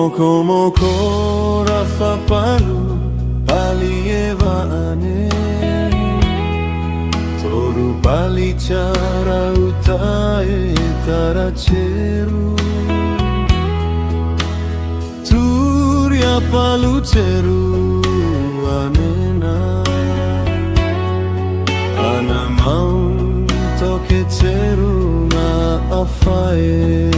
Moko moko rafa palu palievane Toru pali cara utae taraceru Turia palu ceru anena Ana mau toke ceru na afae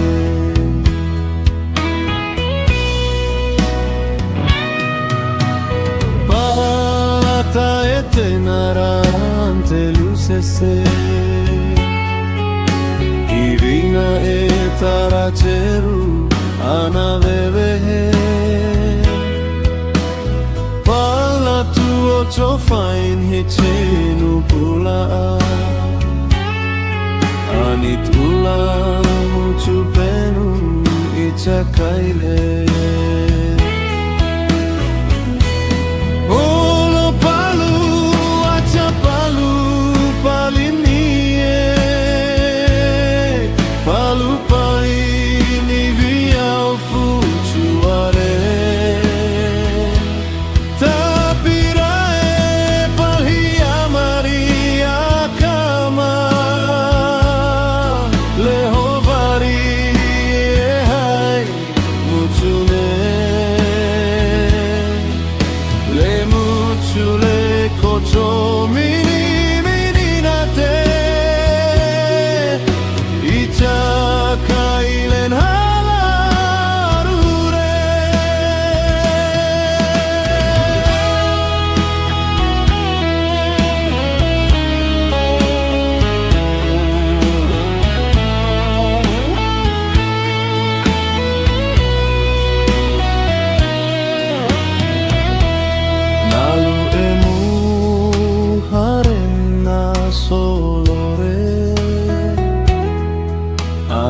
Narante lucese Irina etaraceru ana vevehe Pala tuo chofain hecenu pula Anit ula muchupenu ichakaile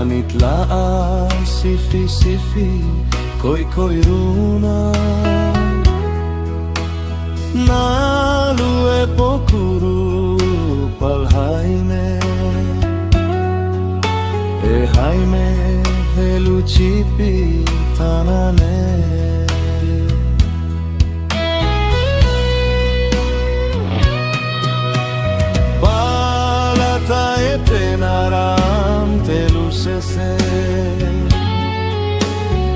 Anitla sifi sifi koi koi runa Nalu e pokuru pal haime E haime e lucipi tanane Palata e tenarante lucese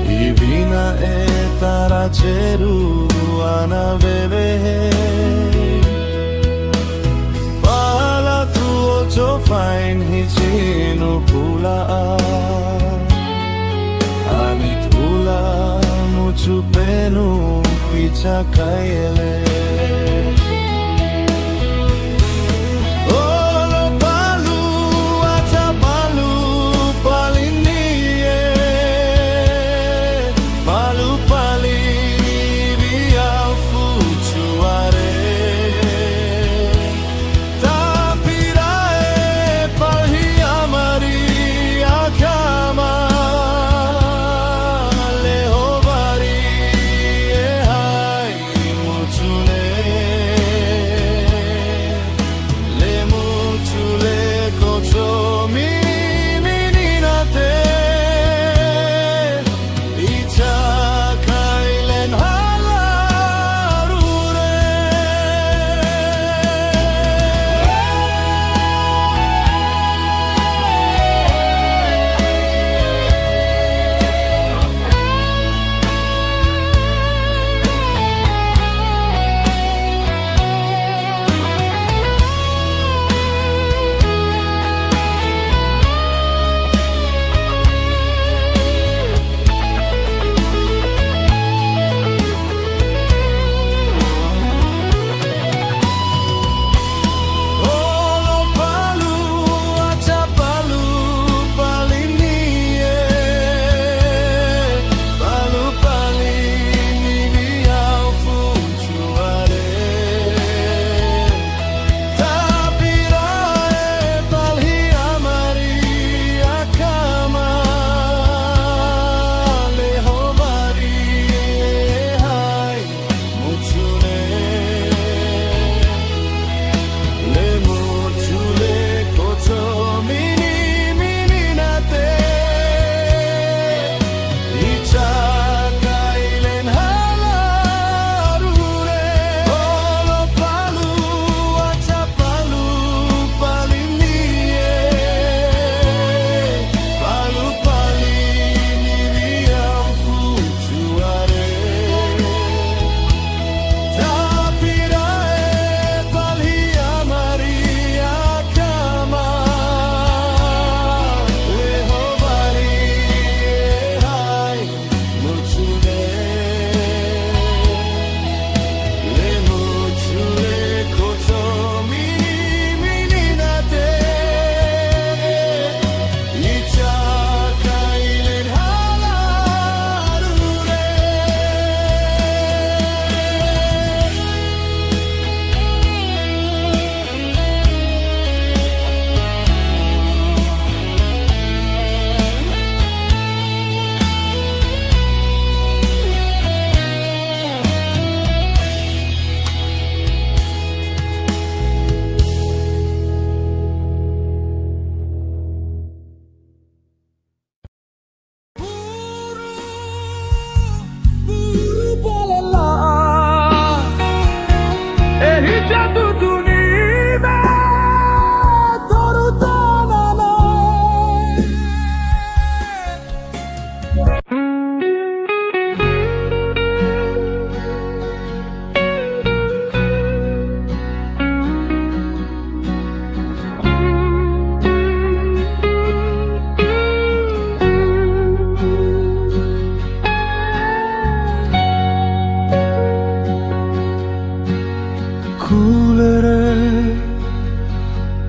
Ivina etaraceru ana vevehe Pala tuo chofain hicinu pula Anit ula muchupenu ichakaile Tune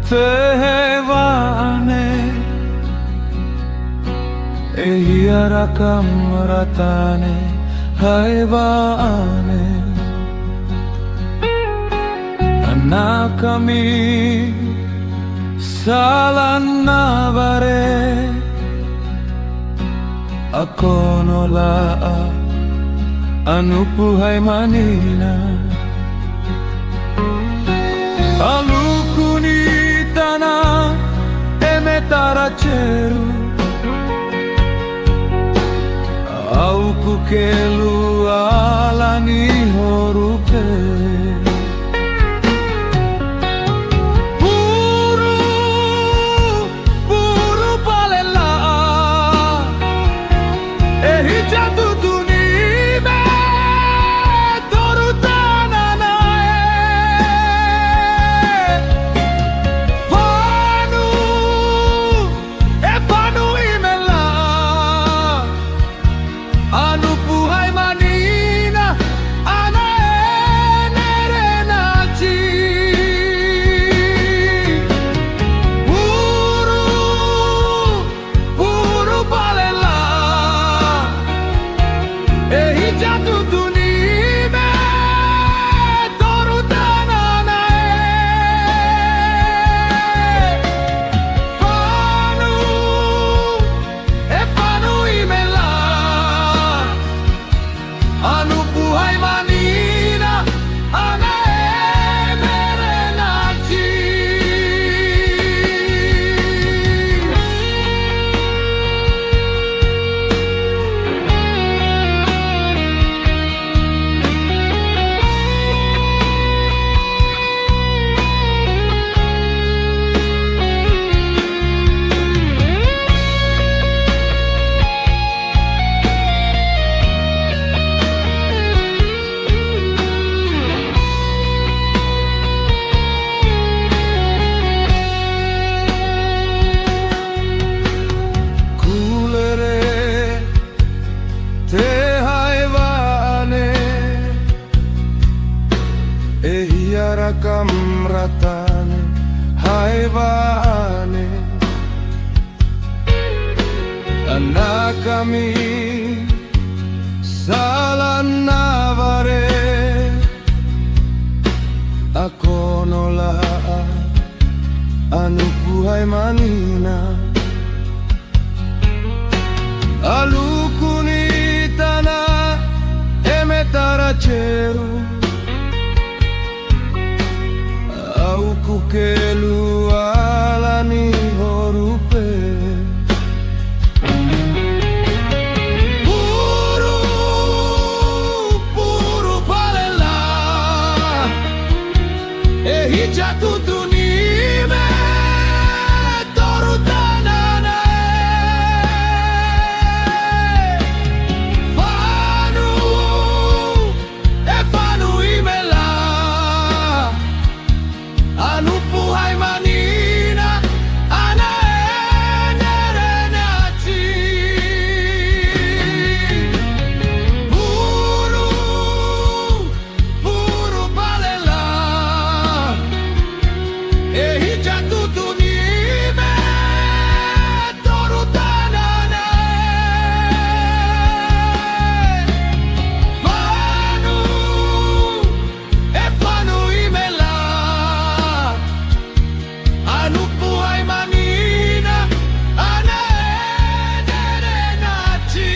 Tehevane Ehiarakam ratane Haivane Anak kami Salanavare Ako nolaa Anupuhay manina Alukuni tana emetaracheru Au kukelu alani horupe Buru palela Hica Tutuni me torutana Fanu imela Anu puhay manina Ana nerenachi Buru palela Hica Tutuni me torutana Fanu imela Anu puhay manina Ana merenachi Ehiarakam ratane haivane Anak kami salanavare Ako nolaa anu puhay manina Alukuni tana emetaracheru Au kukelu alani horupe Buru palela Hica Tutuni me torutana Fanu imela Anu puhay manina Ana nerenachi Buru palela Hica Tutuni me torutana Fanu imela Anu puhay manina Ana nerenachi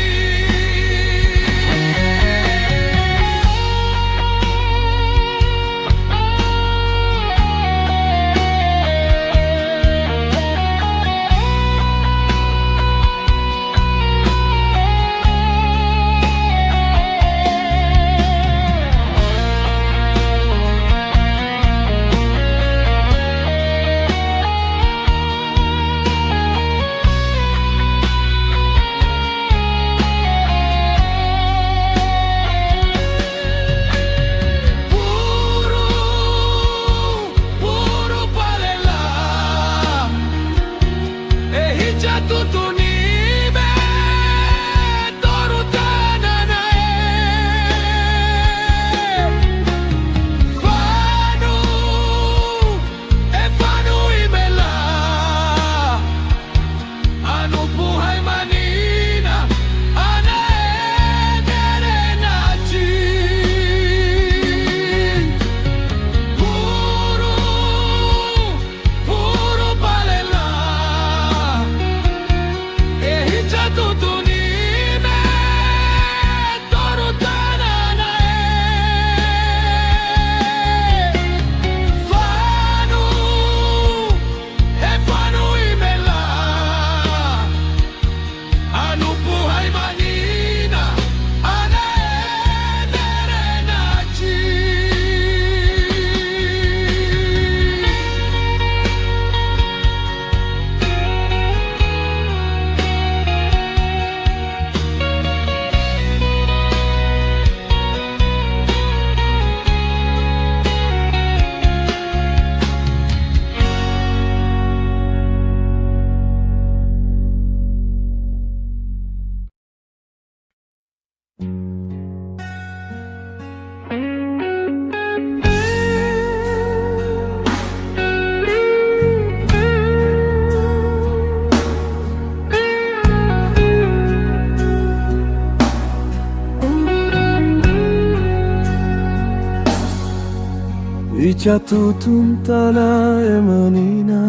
Hica tutun tanah emanina,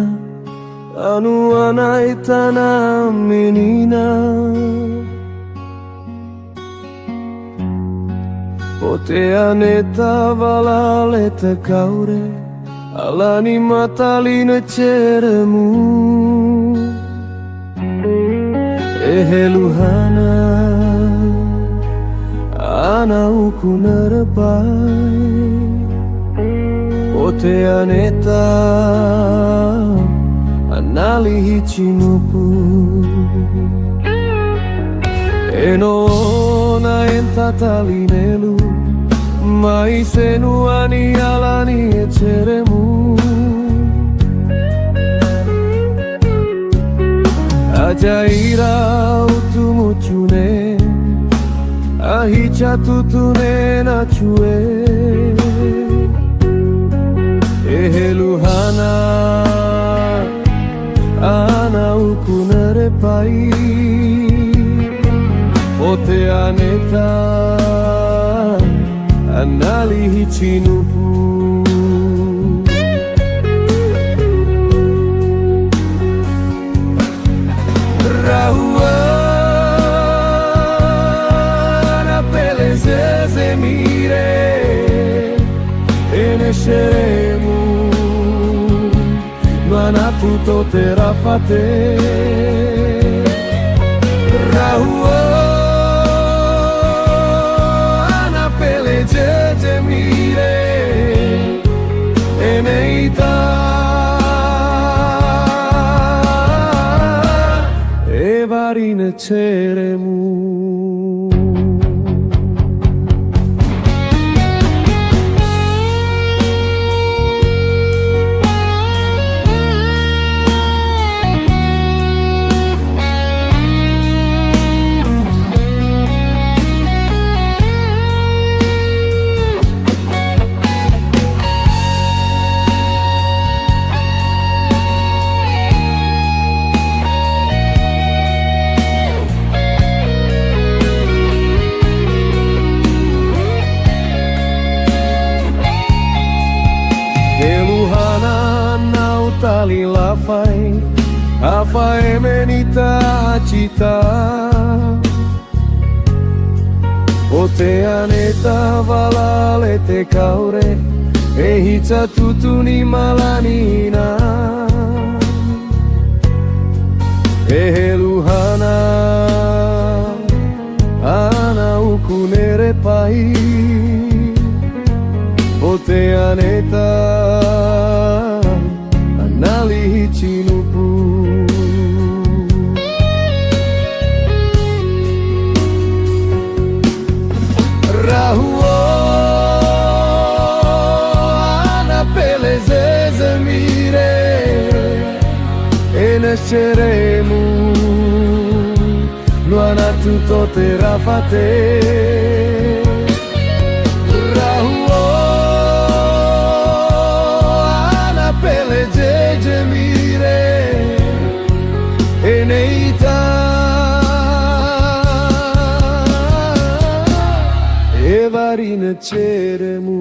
anu anai tanah menina. Pote aneta valale te kaure, alani matalina ceremu. Eheluhana, ana uku narapai. Pote aneta, anali hichinupu. Eno na enta talinelu, mai senu ani alani eceremu. Ajaira utumuchune, ahica tutune na chue. Eheluhana, ana uku narepai. Pote aneta, anali hichinupu. Rahua na pelezeze mire, enesceremu, mana tutto terafate. Rahua na pelezeze mire, eneita. Varine ceremu. Tali lafai, afa emenita cita. Pote aneta valale te kaure, hica tutuni malanina. Eheluhana, ana uku nerepai. Pote aneta, anali hichinupu. Rahuo ana pelezeze mire, enesceremu, luana tutto terafate. Rahuo pelejeje mire, eneita. Evarine ceremu.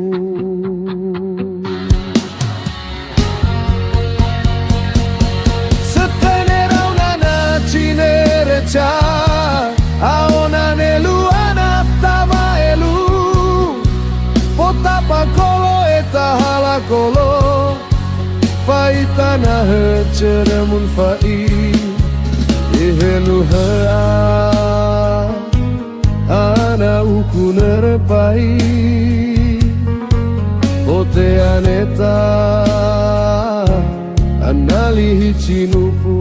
Setenera una nacinere cha, aona nelu anastava elu. Potapa kolo eta hala kolo. Faita na heceremun fai. Eheluha, ana uku nerepai. Pote aneta, anali hichinupu.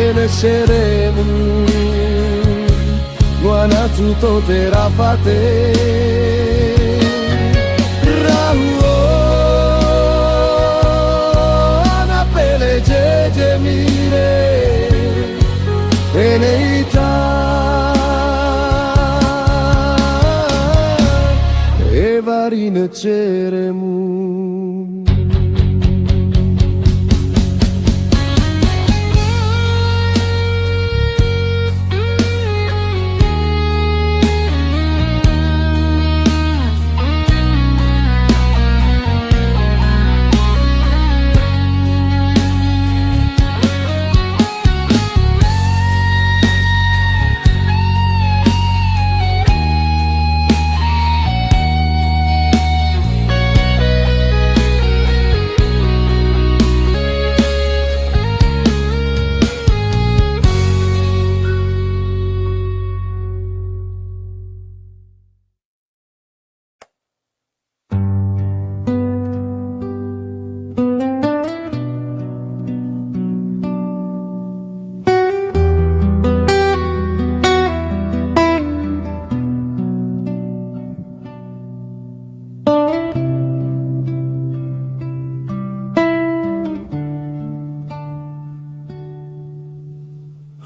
Enesceremu, luana tutto terafate. Rahuo ana pelejeje mire, eneita. Evarine ceremu.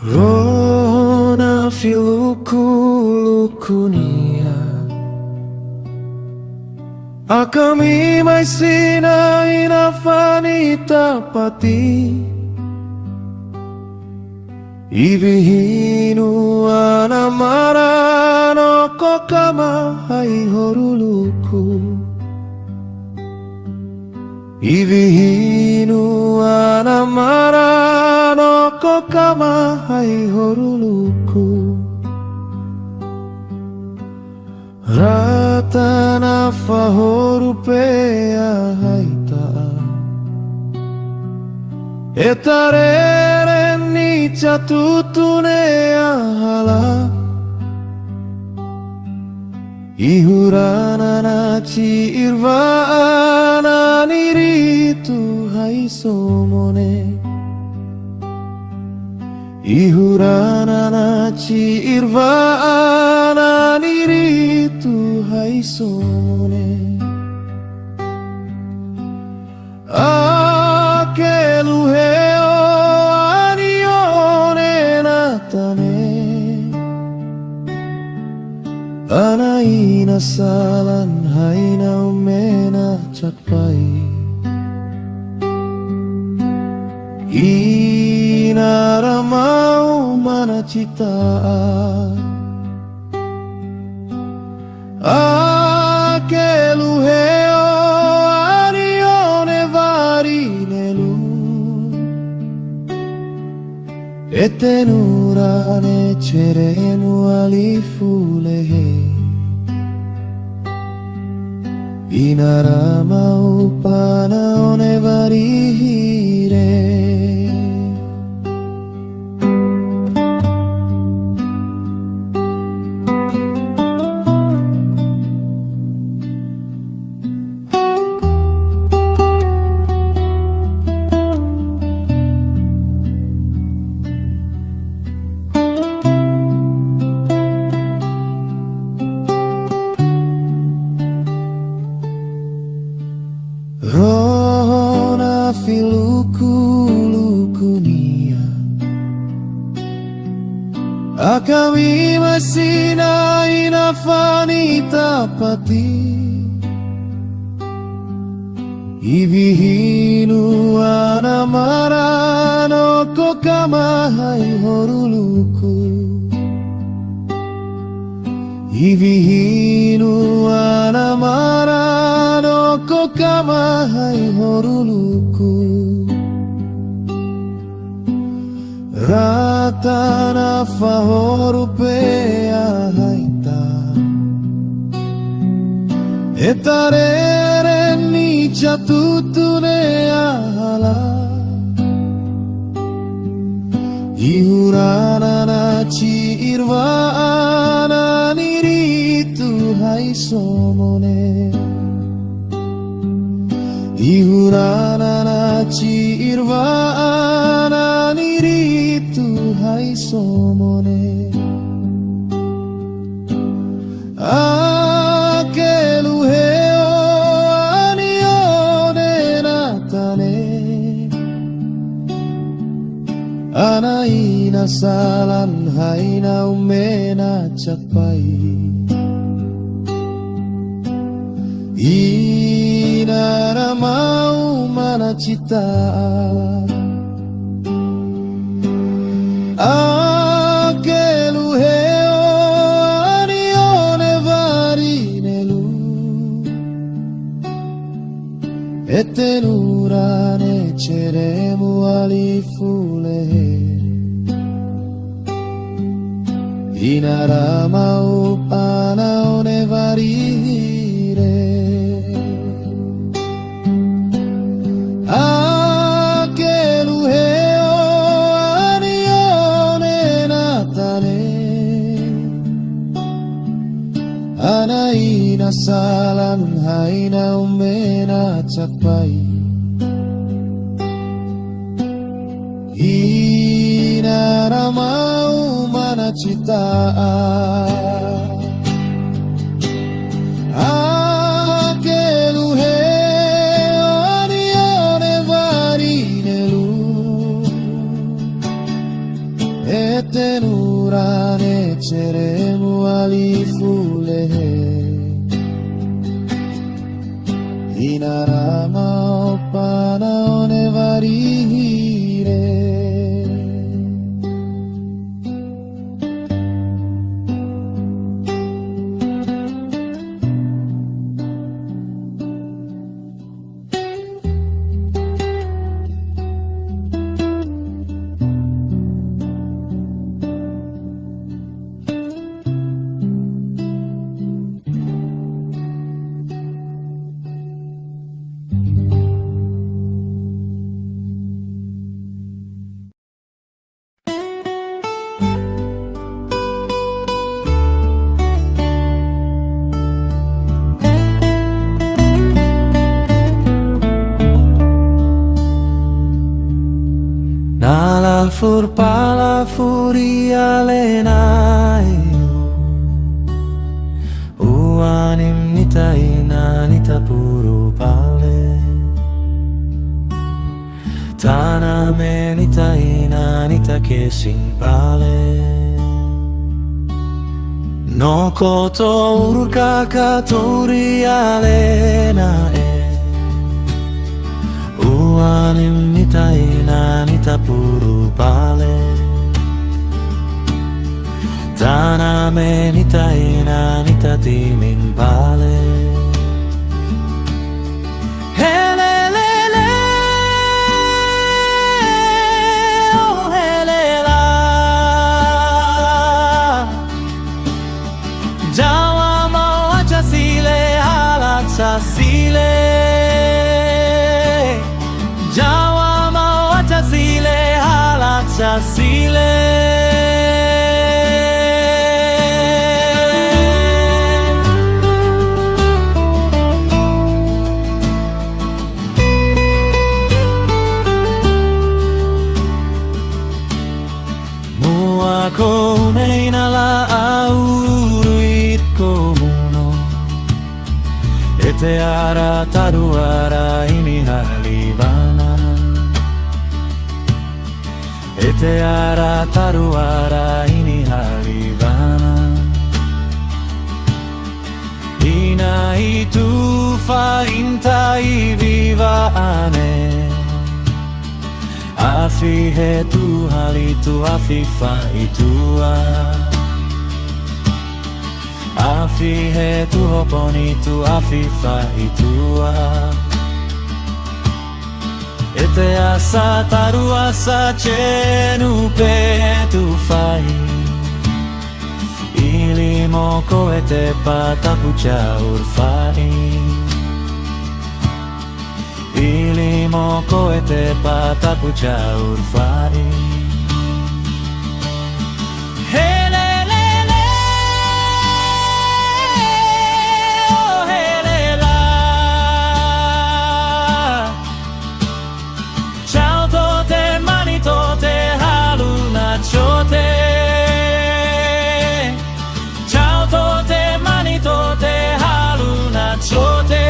Rona filukulukunia Akami may sina inafanita pati Ibihinu anamarano ko kama hai horuluku Ibihinu anamarano ko kama hai horuluku Rata na fahorupea haita Etarere ni Tutuni ahala Ihurana na ci irvaana niritu hai somone Ihurana na ci irvaana niritu hai somone Akelu heo anione natane Anaina salan haina umena cakpai Inaramau mana cita Akelu heo arione varinelu Etenurane ceremu alifulehe Inaramau panaone varihire Rona filukulukunia Akami masina inafanita pati Ibihinu anamarano ko kama hai horuluku Ibihinu anamarano ko kama hai horuluku Rata na fahorupea haita Etarere ni Tutuni ahala Ihurana na ci irvaana niritu hai somone Ihurana na ci irvaana niritu hai somone Akelu heo anione natane Anaina salan haina umena cakpai Inaramau mana cita Akelu heo anione varinelu Etenurane ceremu alifulehe Inaramau panaone varire Akelu heo anione natane Anaina salan haina umena cakpai Inaramau mana cita Akelu heo anione varinelu tenurane ceremu alifulehe Inarama opana one varihire Nalafur palafuria lenai Uanim nitaina nitapuru pale Taname nitaina nitakesin pale No koto urkaka turia lenae Uanim nitaina nitapuru pale Taname nitaina nitatimin pale Helelele oh helela Jawa mawacha sile halatsa sile Jawa mawacha sile halatsa sile Muako uneina la auruit komuno Ete ara taruara ini halivana Ete ara taruara ini halivana Ina itu fa intai viva ane Afi hetu halitu afi fa itua Afi hetu hoponitu afi fa itua Ete asa taru asa cenu petu fai Ili moko ete pataku caur fai Ili moko ete pataku caur fai Helelele oh helela Ciao tote mani tote haluna chote Ciao tote mani tote haluna chote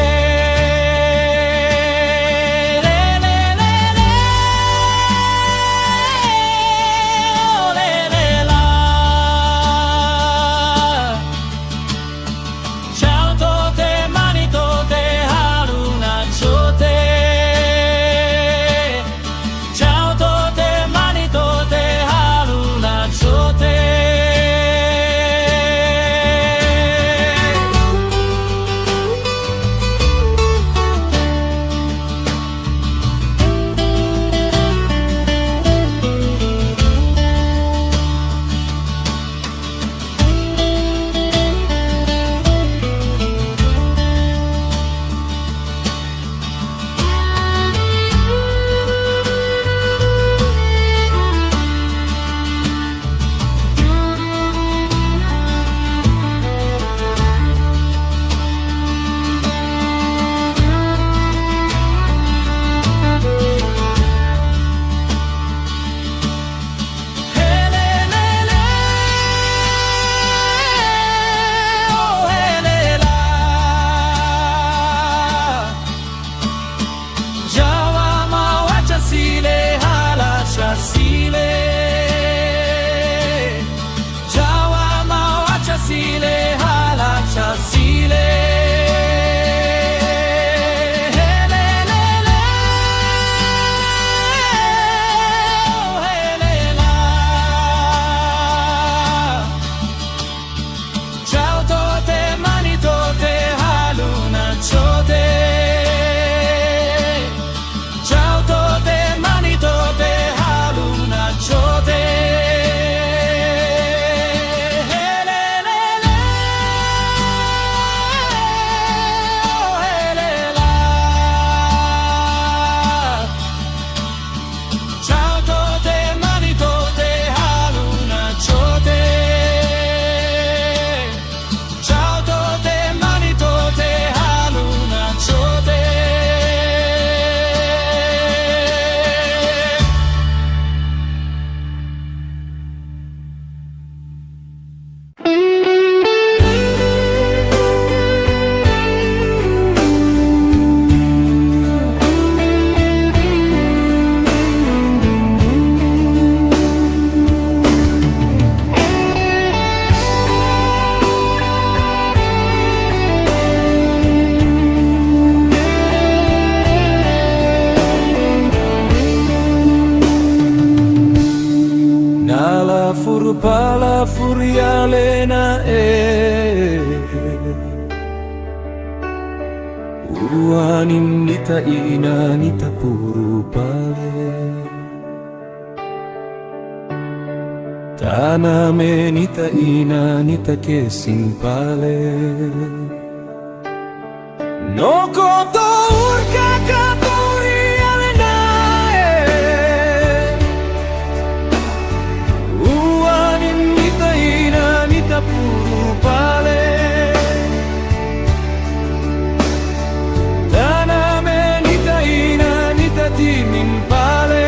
pala furialena Uanin nita ina nita puru pale Taname nita ina nita kesin pale No koto urka kapuri alenae Uanin nita ina nita puru pale Taname nita ina nita tinin pale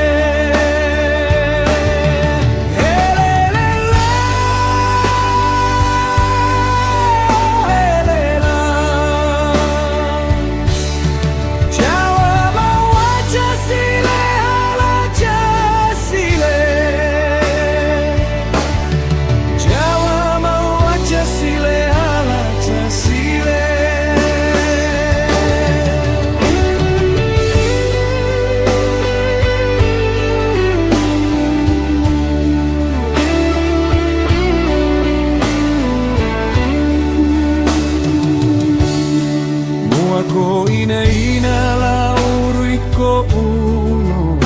Ko ina lauriko uno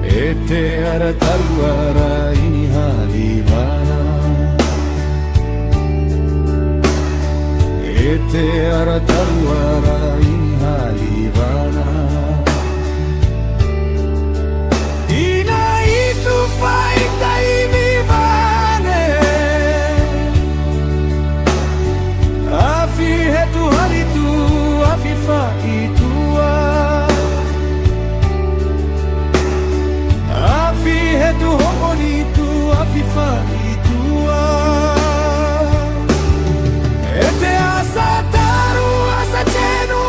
Ete ara taruara ini halivana Ete ara taruara ini halivana Ina itu faita imivane Afi hetu halitu, afi faitua Afi hetu hoponitu, afi faitua Ete asa taru, asa cenu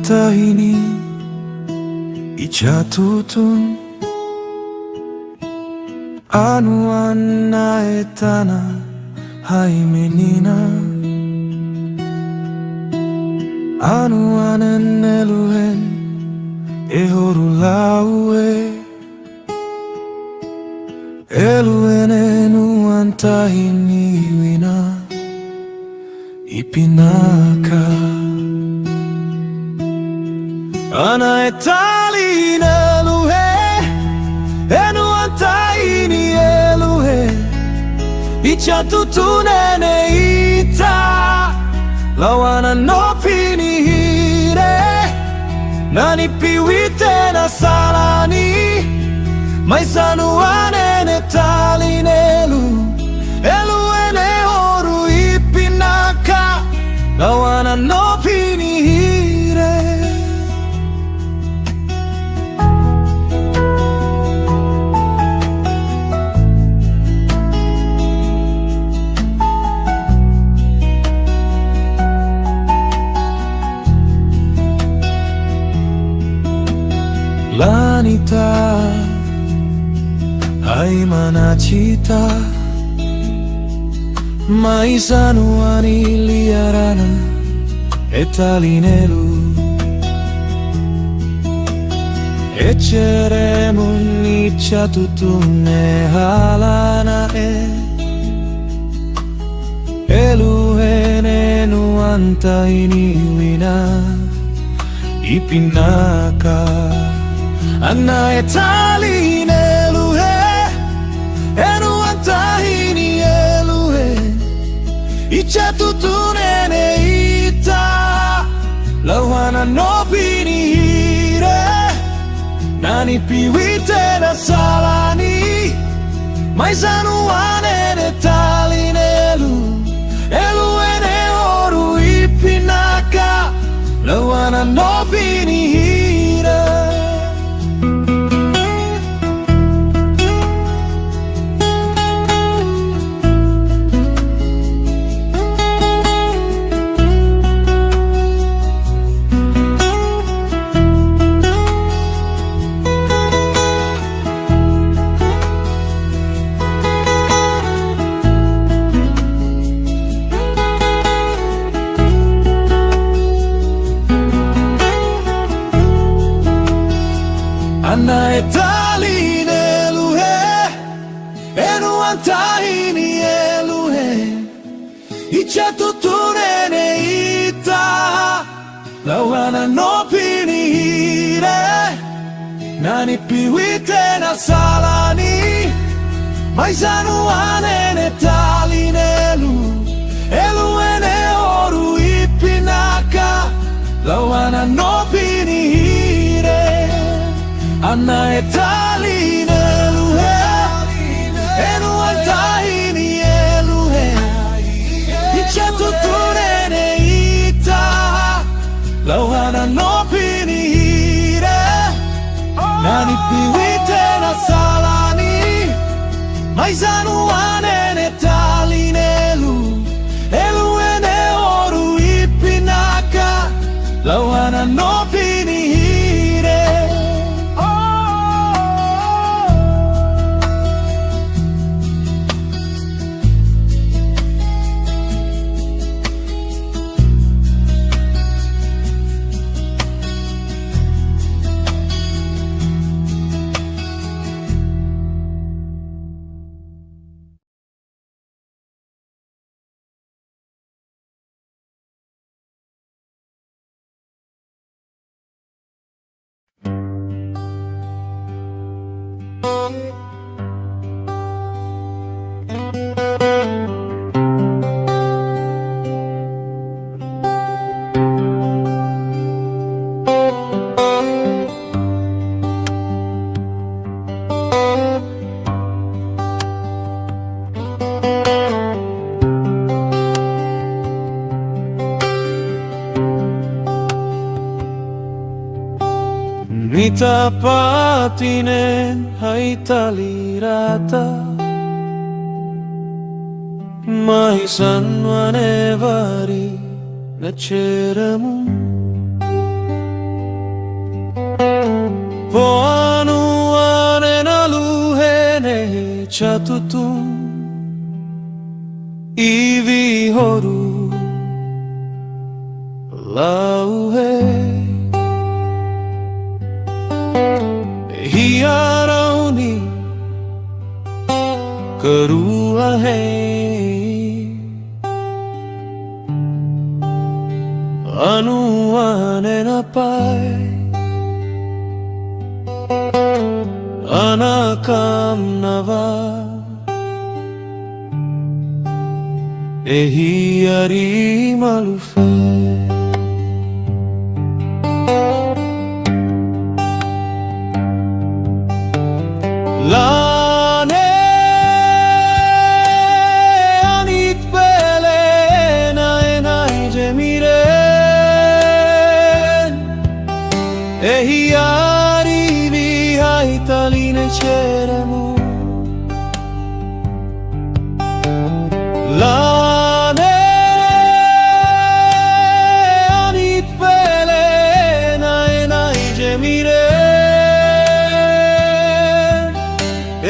tahini Hica tutuni Anu ana etana hai menina Anu anen eluhen ehoru laue Eluen enu antahini wina ipinaka Ana etalin eluhe enu antahini eluhe Hica tutuni ita lawana nopini hire Nani piwite na salani Maisanu anene talinelu Eluene oru ipinaka Lawana nopini hire Lanita hai mana cita Maisanu ani liarana etalinelu Eceremu Hica tutuni halana Eluhenenu antahini wina ipinaka Ana etalin eluhe enu antahini eluhe Hica tutuni ita lawana nopini hire Nani piwite na salani Maisanu anene talinelu Eluene oru ipinaka lawana nopini hire Ana etalin eluhe enu antahini eluhe Hica tutuni ita lawana nopini hire Nani piwite na salani Maisanu anene talinelu Eluene oru ipinaka lawana nopini hire Ana etalin eluhe enu antahini eluhe Hica tutuni ita lawana nopini hire Nani piwite na salani Maisanu anene talinelu Eluene oru ipinaka lawana nopini hire Nitapatinen haitalirata Maisan wanevari naceremu Hica Tutuni Ivi horu lauhe Hiarauni kerua hei Anuane napai Anakam nava Ehiari malufe Lane anit pele enai jemiren Ehiari vihaitaline cheremu Lane anit pele enai jemiren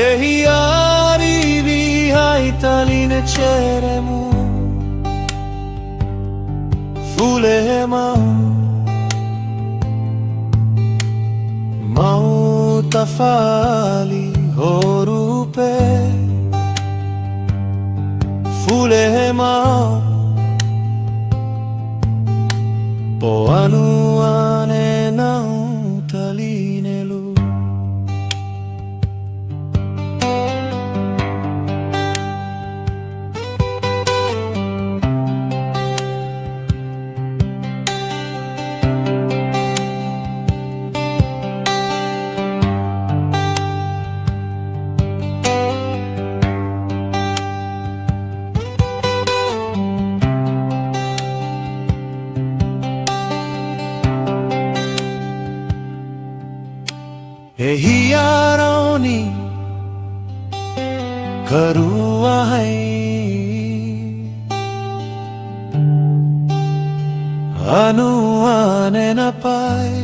Ehiari vihaitaline cheremu Fulema mau tafali horupe Fulema po anuane nau talinelu Ehiaroni kerua hei Anuane napai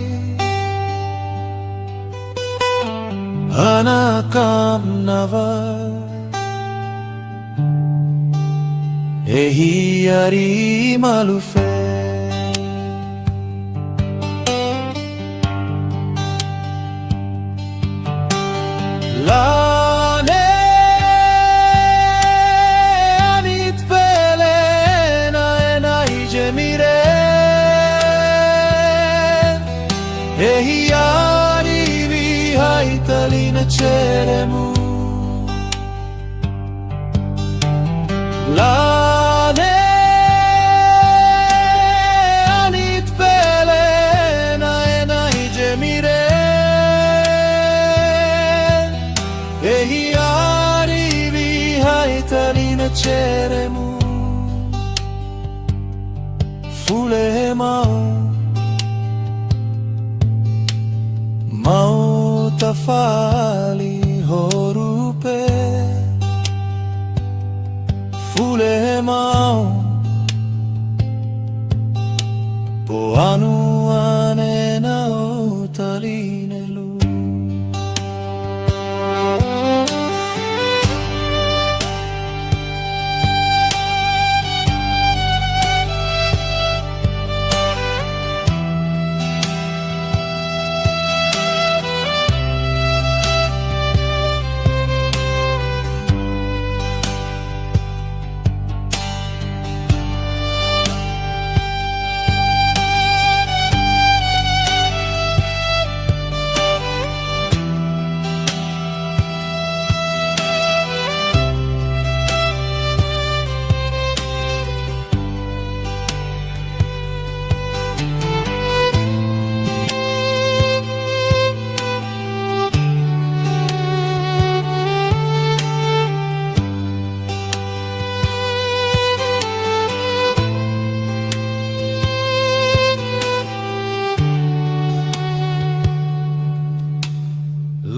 Anakam nava Ehiari malufe Lane anit pele enai jemiren Ehiari vihaitaline cheremu Lane anit pele enai jemiren Ehiari vihaitaline cheremu Fulema mau tafali horupe Fulema po anuane nau talinelu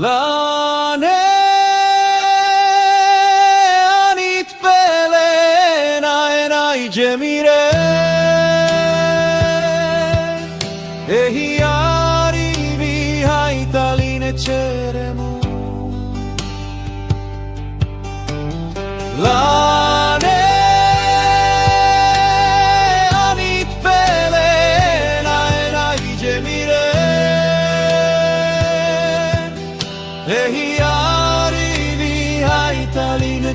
Lane anit pele enai jemiren Ehiari vihaitaline cheremu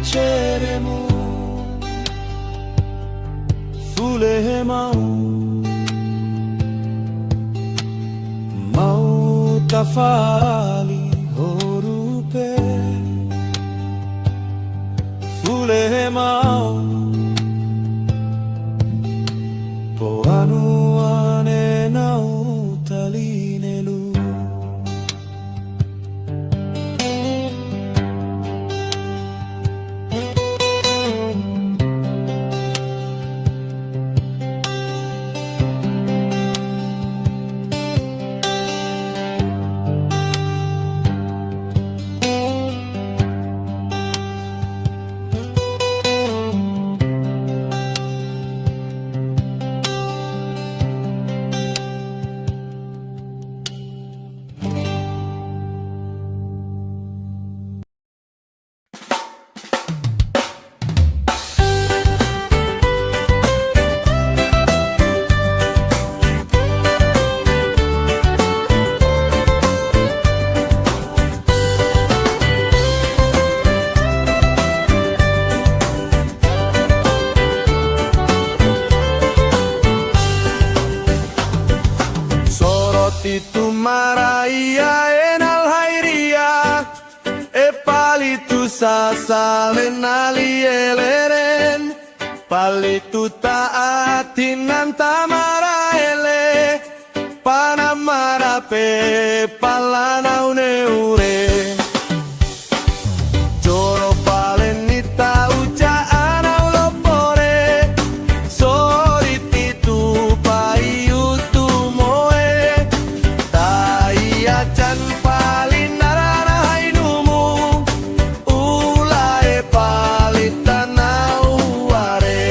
ceremu Fule mau tafali horupe Fule mau po anu ane nau talinelu Itu maraya enal hairia e palitu sasalen ali eleren palitu taatinan tamara ele panamara pe palana uneure joro palenita uca anau lopore soriti tu payu tu moe Can palin narana hainumu ulae palitan nauare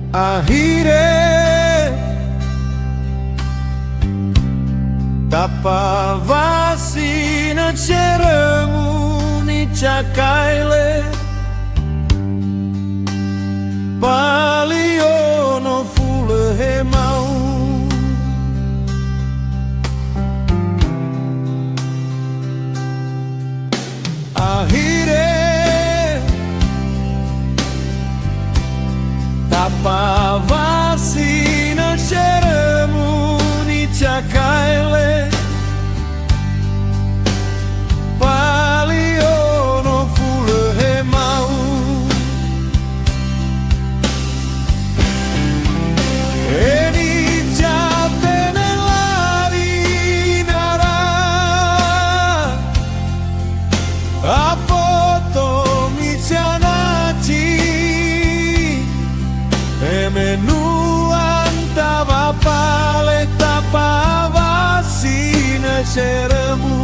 Akhirnya tapa vasina ceremu ni cakaile paliono fule mau akhirnya tapa vasina ceremu ni cakaile paliono fule mau eni jate nell'ari nara a foto mi cianaci e menu antava paletta pavasina ceremu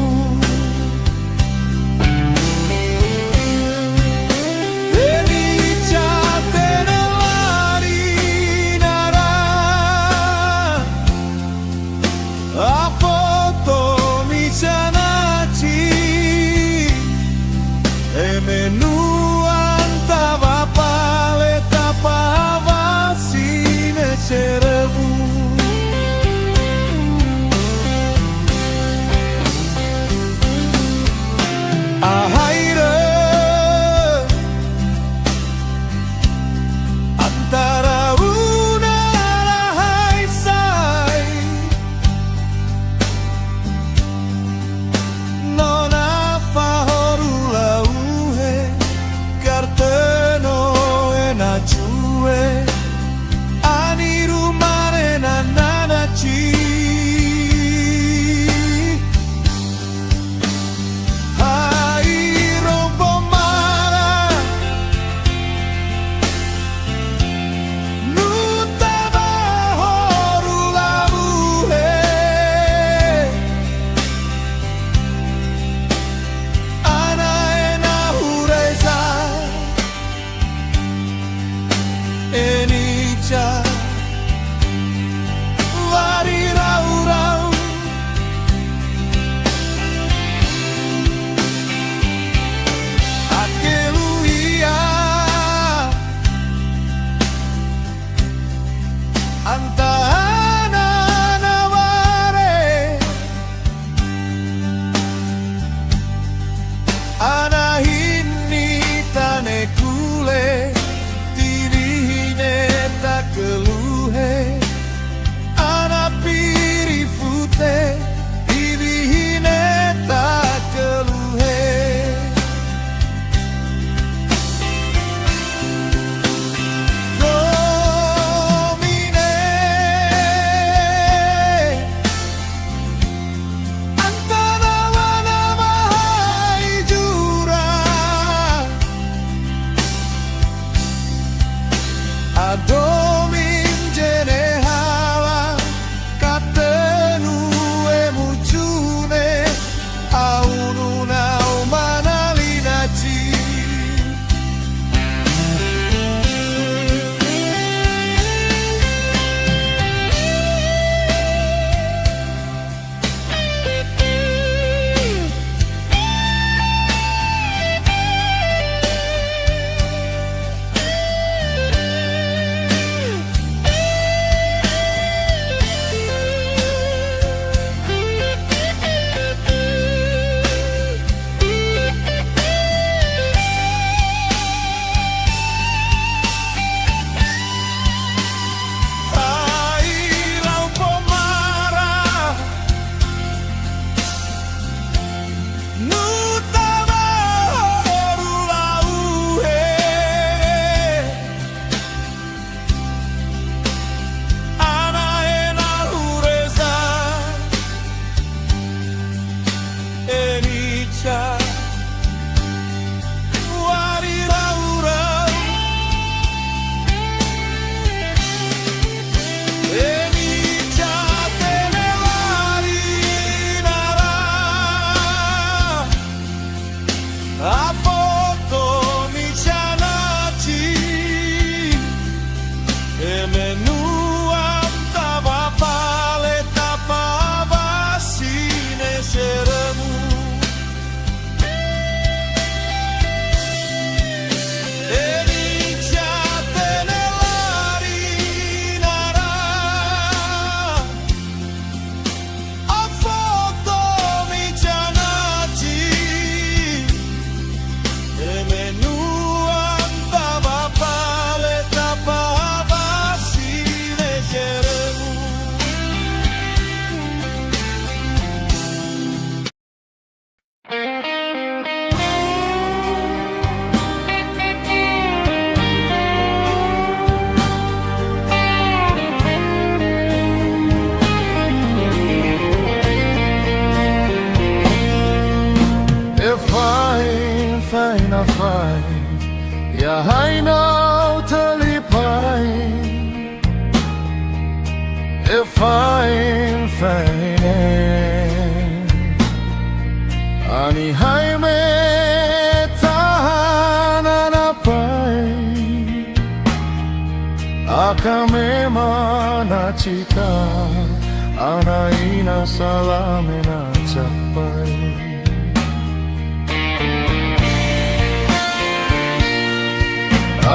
Ani haime tahananapai Akamema na cita Anaina salame na capai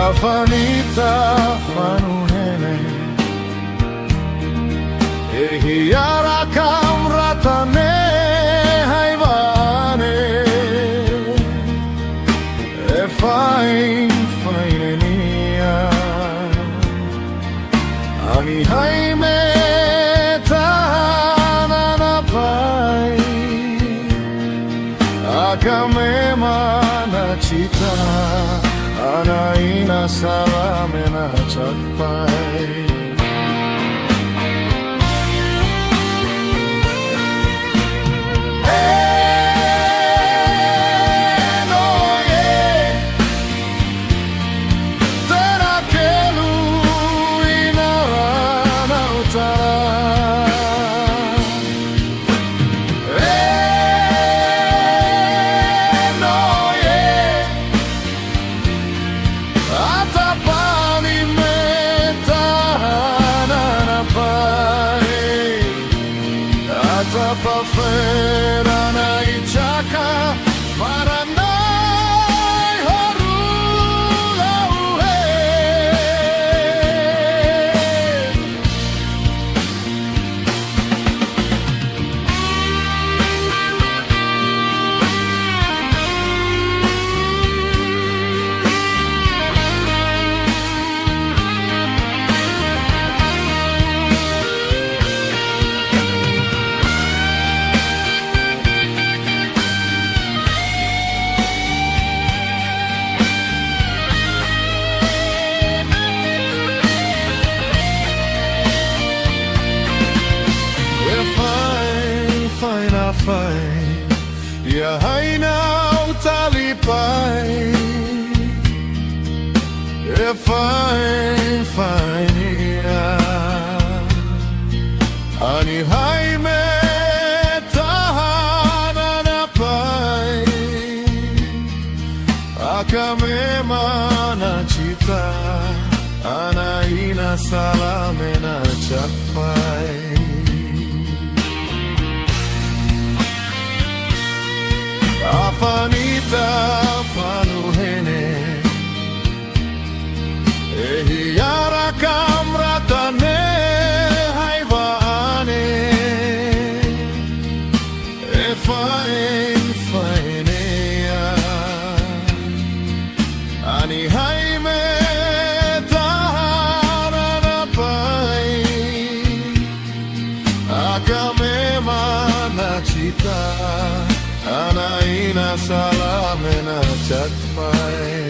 Afanita fanuhene Ehiara kamratane haivane Fine nia Ani haime tahananapai Akamema na cita Anaina salame na capai Atapafera na ichaka Maranai harula uhe Ya haina utalipai fine ya Ani haime tahananapai Akamema na cita Anaina salame na capai Afanita fanuhene Ehiara kamratane haivane Fainea Ani haime tahananapai Akamema na cita Anaina salame na capai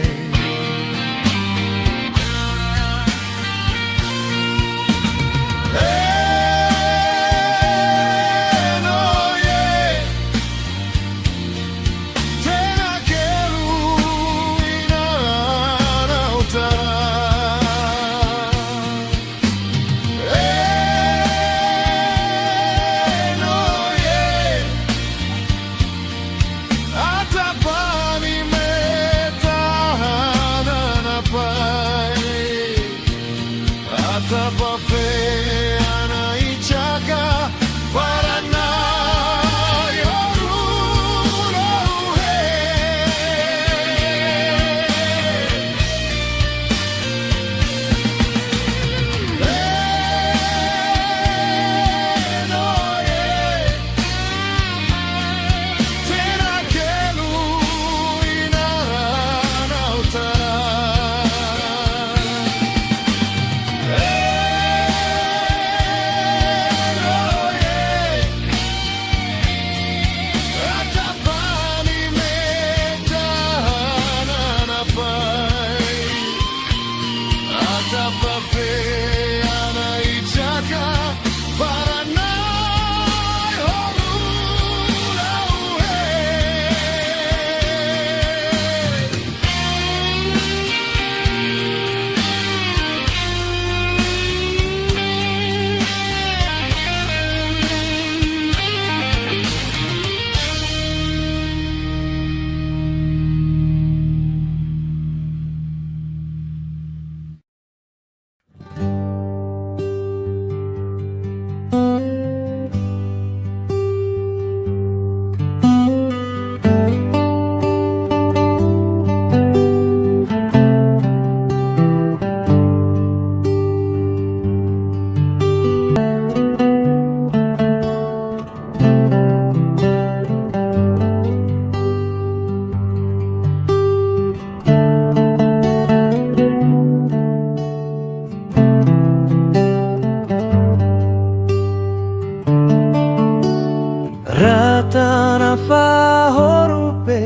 nafa horupe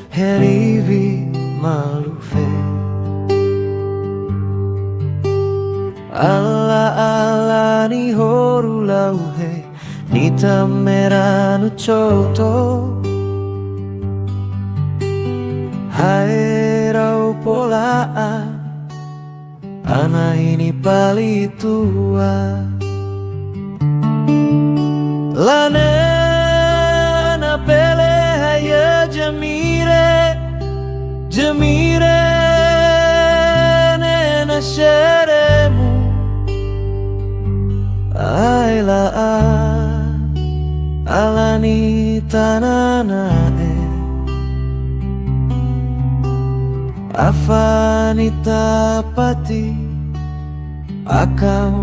herivi malufe. Ala ni horu lauhe nita meranu choto. Hai rau pola ana ini pali tua. Lane na pele haya jamire jamire nena sheremu. Aila alani tananae afani tapati akam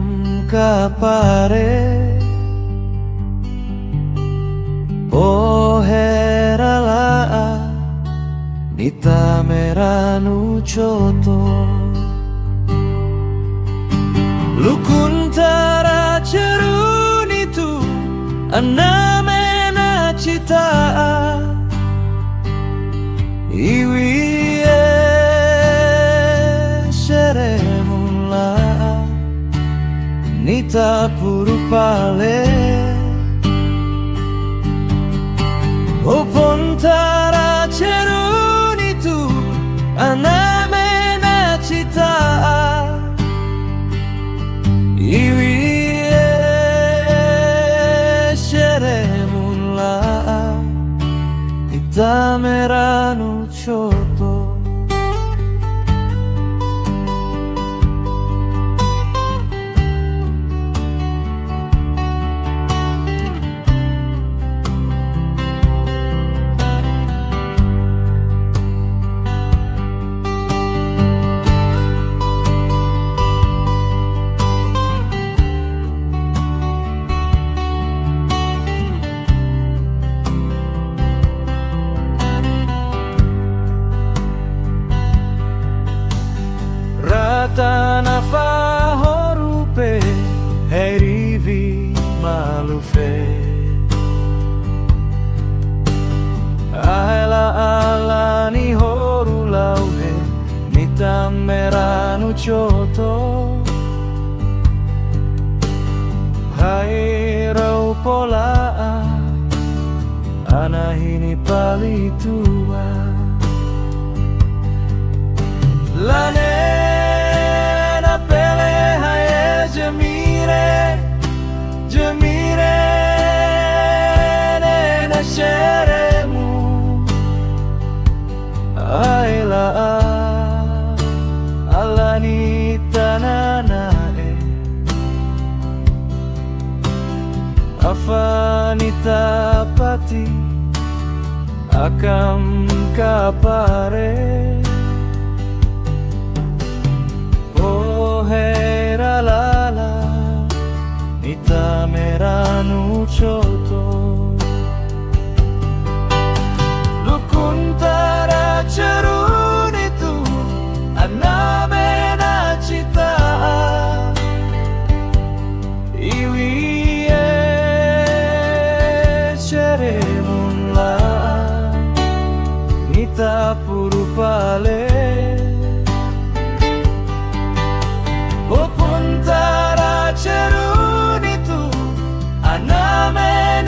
kapare. Oh herala nita meranu choto. Lukuntara ceruni tu anamena cita iwi seremula nita purupale. Opontara ceruni tu anamena cita iwi seremula nita meranu choto. Nafa horupe herivi malufe. Ala ni horu lauhe nita meranu choto. Hai rau pola ana ini pali tua. Lane jamire nena sheremu. Aila alani tananae afani tapati akam kapare. Oh heralala nita meranu choto. Lukuntara ceruni tu anamena cita iwi seremula nita purupale. Opontara ceruni tu aname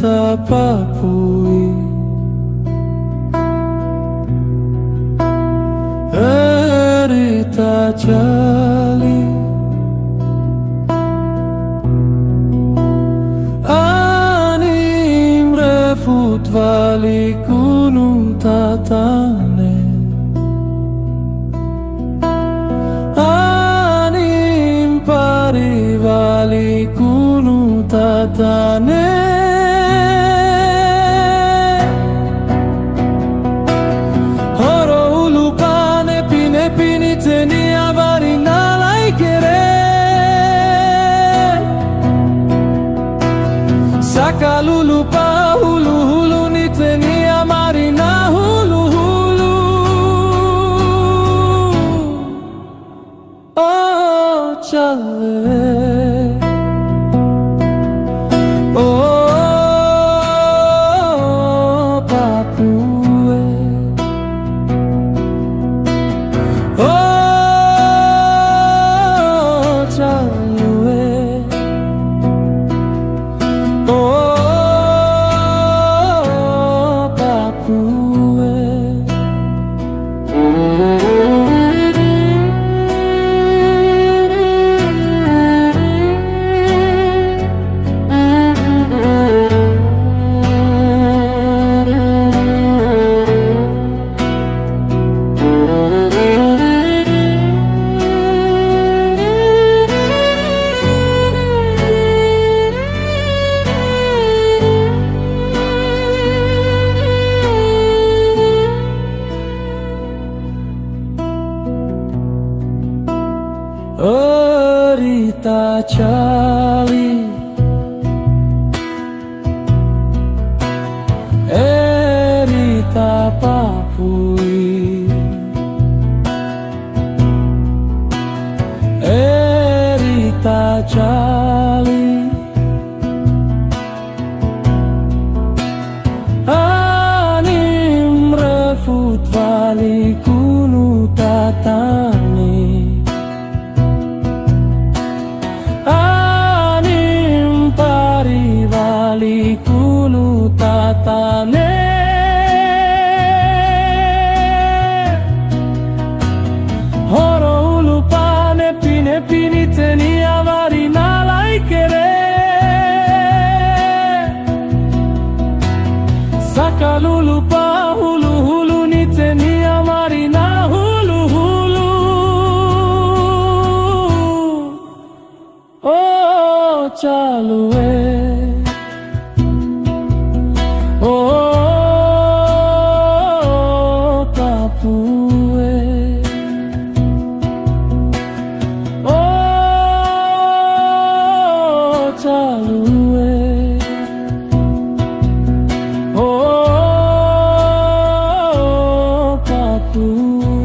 tapapui Erita jali Anim refut vali gunung tatane Anim pari vali gunung tatane Sakalulu pa hulu hulu ni teni amari na hulu hulu Oh chale Oh papue Oh chalue Erita jali Erita papui Erita jali Anim refut vali gunung tatani Kunu tatane Horo ulu pane pine pini teni avari nalai kere Sakalulu pa hulu hulu ni teni amari na hulu hulu Oh chalue Oh, papue Oh, chalue Oh, papue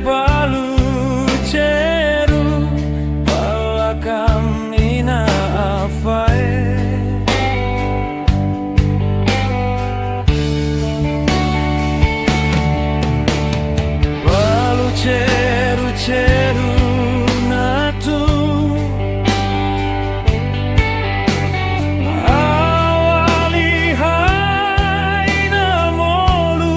palu ceru palakam ina afae. Palu ceru ceru natu awali hai na molu.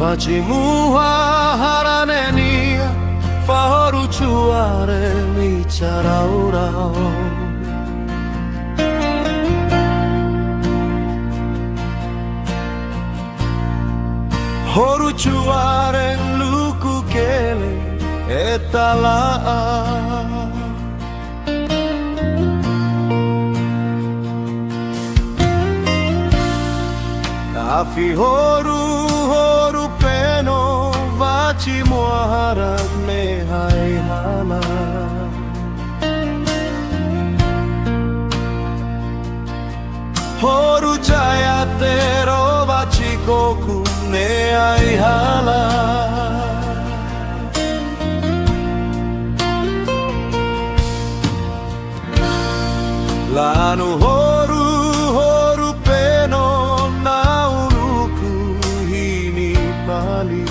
Facimua haranenia fahoru chuare mi charaurao. Horu chuare luku kele etalaa. Afi horu peno vaci muahara me hai hala. Horu jaya tero vaci koku me hai hala. Lanu horu peno nauruku hini pali.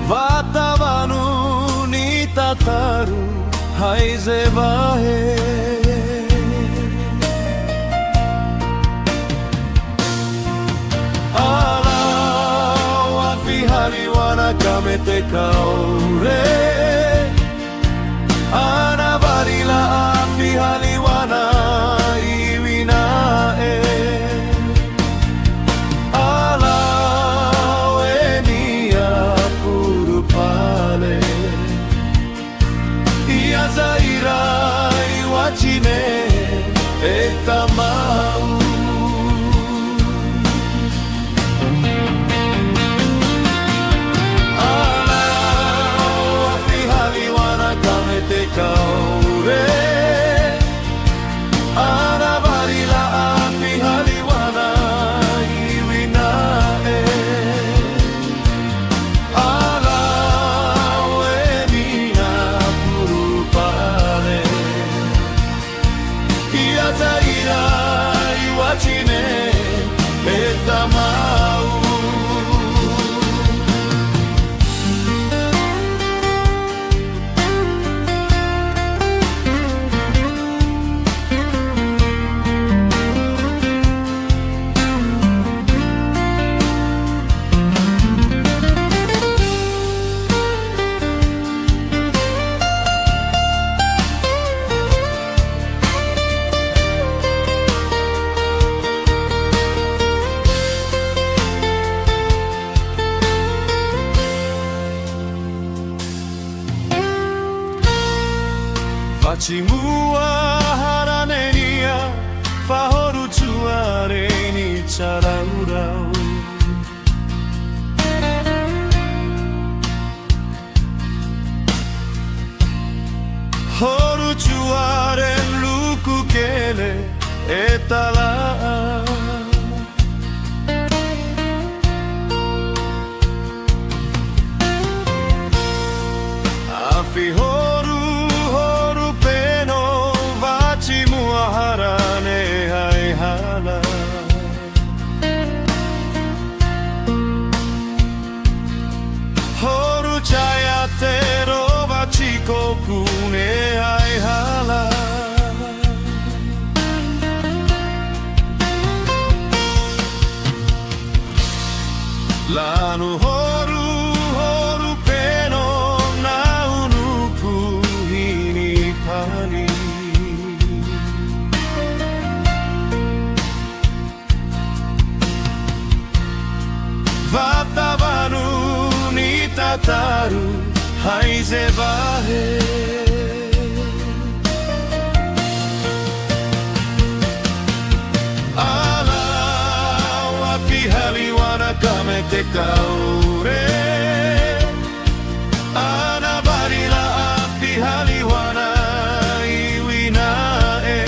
Vatavanu ni tataru haize vahe. Alau afi haliwana kamete kaure. Ana varila afi haliwana iwinae. Alau enia puru pale. Ia zaira iwachine etamau. Kaure ana varila afi haliwana iwinae. Ala enia puru pale. Ia zaira iwachine etamau. Facimua haranenia fahoru chuare ni charaurau. Horu chuare luku kele etala. Afi horu peno vaci muaharane hai hala. Horu chaya tero vaci koku ne hai hala. Lanu horu peno naunuku hini pani. Vatavanu ni tataru haize vahe. Alau afi haliwana kamete kaure. Ana varila afi haliwana iwinae.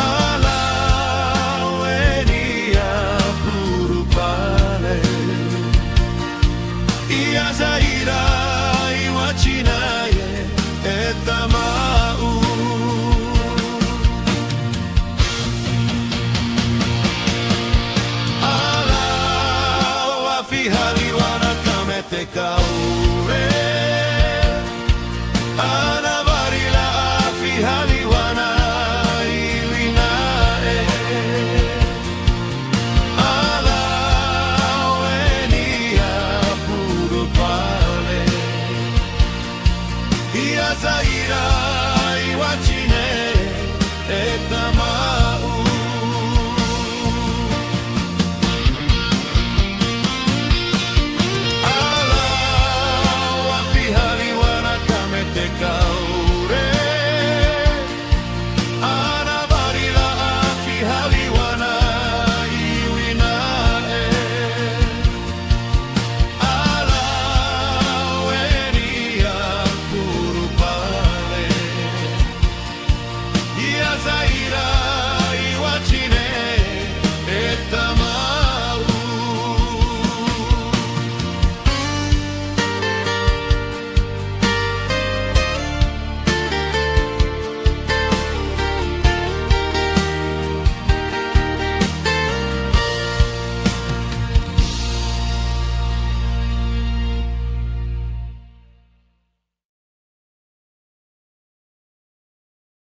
Alau enia puru pale. Ia zaira iwachinaye etamau. Alau Zaira